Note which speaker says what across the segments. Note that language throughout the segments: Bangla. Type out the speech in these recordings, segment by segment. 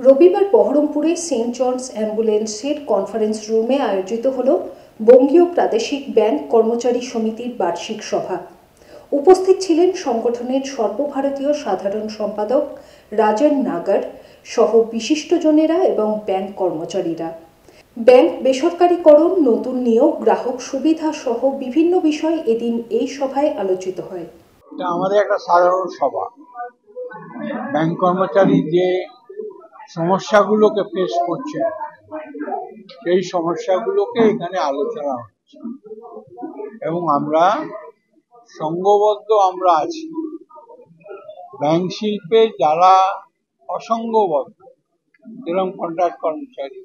Speaker 1: রবিবার বহরমপুরে সেন্ট জনস অ্যাম্বুলেন্সের কনফারেন্স রুমে আয়োজিত হল বঙ্গীয় প্রাদেশিক ব্যাংক কর্মচারী সমিতির বার্ষিক সভা। উপস্থিত ছিলেন সংগঠনের সর্বভারতীয় সাধারণ সম্পাদক রাজন নাগার সহ বিশিষ্টজনেরা এবং ব্যাংক কর্মচারীরা। ব্যাংক বেসরকারীকরণ, নতুন নিয়োগ, গ্রাহক সুবিধা সহ বিভিন্ন বিষয় এদিন এই সভায় আলোচিত হয়।
Speaker 2: আমাদের একটা সাধারণ সভা। ব্যাংক কর্মচারী যে সমস্যাগুলোকে ফেস করছে সেই সমস্যাগুলোকে এখানে আলোচনা হচ্ছে এবং আমরা সংঘবদ্ধ আমরা আছি। ব্যাংক শিল্পে যারা অসংঘবদ্ধ, যেরকম কন্ট্রাক্ট কর্মচারী,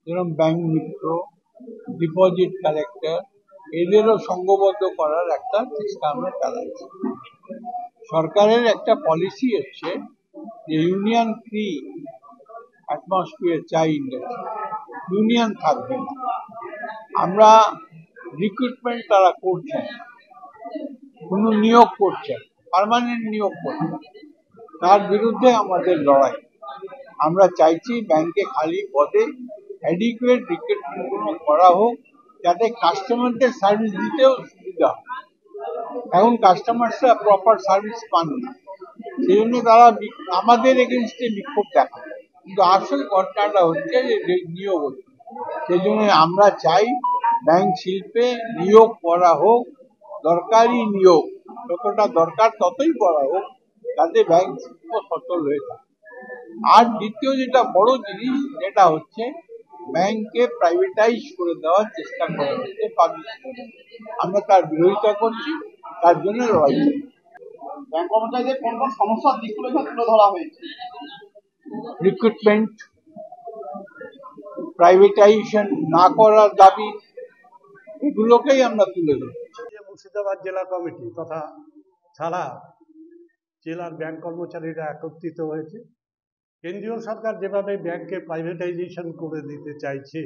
Speaker 2: যেরকম ব্যাংক মিত্র, ডিপোজিট কালেক্টর, এদেরও সংঘবদ্ধ করার একটা চেষ্টা আমরা চালাচ্ছি। সরকারের একটা পলিসি হচ্ছে যে ইউনিয়ন ফ্রি অ্যাটমসফিয়ার চাই ইন্ডাস্ট্রি, ইউনিয়ন থাকবে না। আমরা রিক্রুটমেন্ট তারা করছেন, কোনো নিয়োগ করছেন, পার্মানেন্ট নিয়োগ করছেন, তার বিরুদ্ধে আমাদের লড়াই। আমরা চাইছি ব্যাংকে খালি পদে অ্যাডিকুয়েট রিক্রুটমেন্ট করা হোক, যাতে কাস্টমারদের সার্ভিস দিতেও সুবিধা হয়। এখন কাস্টমাররা প্রপার সার্ভিস পান না, সেই জন্য তারা আমাদের এগেনস্টে বিক্ষোভ দেখায়, কিন্তু আসল ঘটনাটা হচ্ছে যে নিয়োগ হচ্ছে। সেই জন্য আমরা চাই ব্যাংক শিল্পে নিয়োগ করা হোক, দরকারি নিয়োগ, যতটা দরকার ততই করা হোক, যাতে ব্যাংক শিল্প সচল হয়ে থাকে। আর দ্বিতীয় যেটা বড় জিনিস, যেটা হচ্ছে ব্যাংককে প্রাইভেটাইজ করে দেওয়ার চেষ্টা করা হচ্ছে পাবলিক। আমরা তার বিরোধিতা করছি, তার জন্য লড়াই।
Speaker 3: ব্যাংক কর্মচারীদের কোন কোন সমস্যার দিকগুলো তুলে ধরা হয়েছে?
Speaker 2: রিক্রুটমেন্ট, প্রাইভেটাইজেশন না করার দাবি, এগুলোকেই আমরা তুলে ধরছি।
Speaker 4: মুর্শিদাবাদ জেলা কমিটি তথা ছাড়া জেলার ব্যাংক কর্মচারীরা একত্রিত হয়েছে। কেন্দ্রীয় সরকার যেভাবে ব্যাংককে প্রাইভেটাইজেশন করে দিতে চাইছে,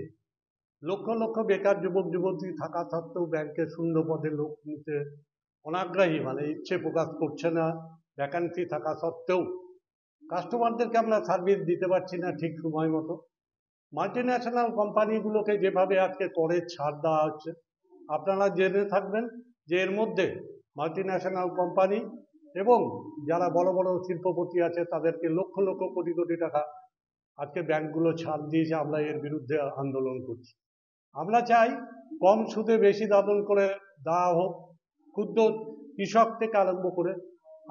Speaker 4: লক্ষ লক্ষ বেকার যুবক যুবতী থাকা সত্ত্বেও ব্যাংকে শূন্য পদে লোক নিতে অনাগ্রহী, মানে ইচ্ছে প্রকাশ করছে না। ভ্যাকান্সি থাকা সত্ত্বেও কাস্টমারদেরকে আমরা সার্ভিস দিতে পারছি না ঠিক সময় মতো। মাল্টিন্যাশনাল কোম্পানিগুলোকে যেভাবে আজকে করে ছাড় দেওয়া হচ্ছে, আপনারা জেনে থাকবেন যে এর মধ্যে মাল্টিন্যাশনাল কোম্পানি এবং যারা বড় বড় শিল্পপতি আছে তাদেরকে লক্ষ লক্ষ কোটি কোটি টাকা আজকে ব্যাংকগুলো ছাড় দিয়েছে। আমরা এর বিরুদ্ধে আন্দোলন করছি। আমরা চাই কম সুদে বেশি দাদন করে দেওয়া হোক, ক্ষুদ্র কৃষক থেকে আরম্ভ করে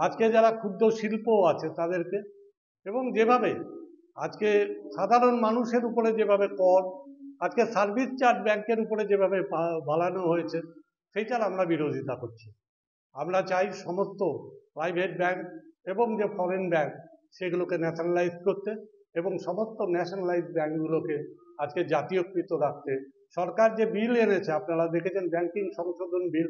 Speaker 4: আজকে যারা ক্ষুদ্র শিল্প আছে তাদেরকে, এবং যেভাবে আজকে সাধারণ মানুষের উপরে যেভাবে কর, আজকে সার্ভিস চার্জ ব্যাংকের উপরে যেভাবে বাড়ানো হয়েছে, সেইটার আমরা বিরোধিতা করছি। আমরা চাই সমস্ত প্রাইভেট ব্যাংক এবং যে ফরেন ব্যাংক সেগুলোকে ন্যাশনালাইজ করতে এবং সমস্ত ন্যাশনালাইজ ব্যাংকগুলোকে আজকে জাতীয়কৃত রাখতে। সরকার যে বিল এনেছে, আপনারা দেখেছেন ব্যাংকিং সংশোধন বিল,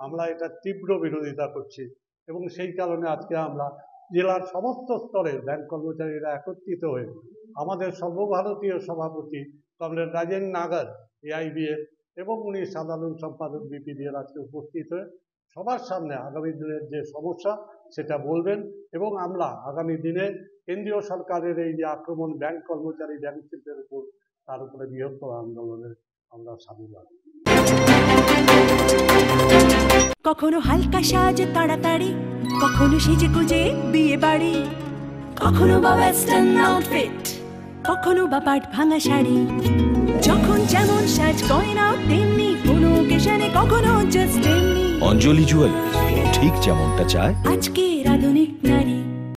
Speaker 4: আমরা এটা তীব্র বিরোধিতা করছি এবং সেই কারণে আজকে আমরা জেলার সমস্ত স্তরে ব্যাংক কর্মচারীরা একত্রিত হয়ে আমাদের সর্বভারতীয় সভাপতি কমরেড রাজেন নাগার এআইবিএফ এবং উনি সাধারণ সম্পাদক বিপিডিএর আজকে উপস্থিত হয়ে সবার সামনে আগামী দিনের যে সমস্যা সেটা বলবেন এবং আমরা আগামী দিনে কেন্দ্রীয় সরকারের এই যে আক্রমণ ব্যাংক কর্মচারী ব্যাংক শিল্পের উপর, তার উপরে বৃহত্তর আন্দোলনে আমরা সামিল হব।
Speaker 5: কখনো হালকা সাজে তাড়াতাড়ি, কখনো সেজে গুজে বিয়ে বাড়ি, কখনো বা ওয়েস্টার্ন আউটফিট, কখনো বা পাট ভাঙা শাড়ি। যখন যেমন সাজ গয়না তেমনি, কোনো অকেশনে কখনো জাস্ট এমনি।
Speaker 6: অঞ্জলি জুয়েলার্স, ঠিক যেমনটা চায়
Speaker 5: আজকে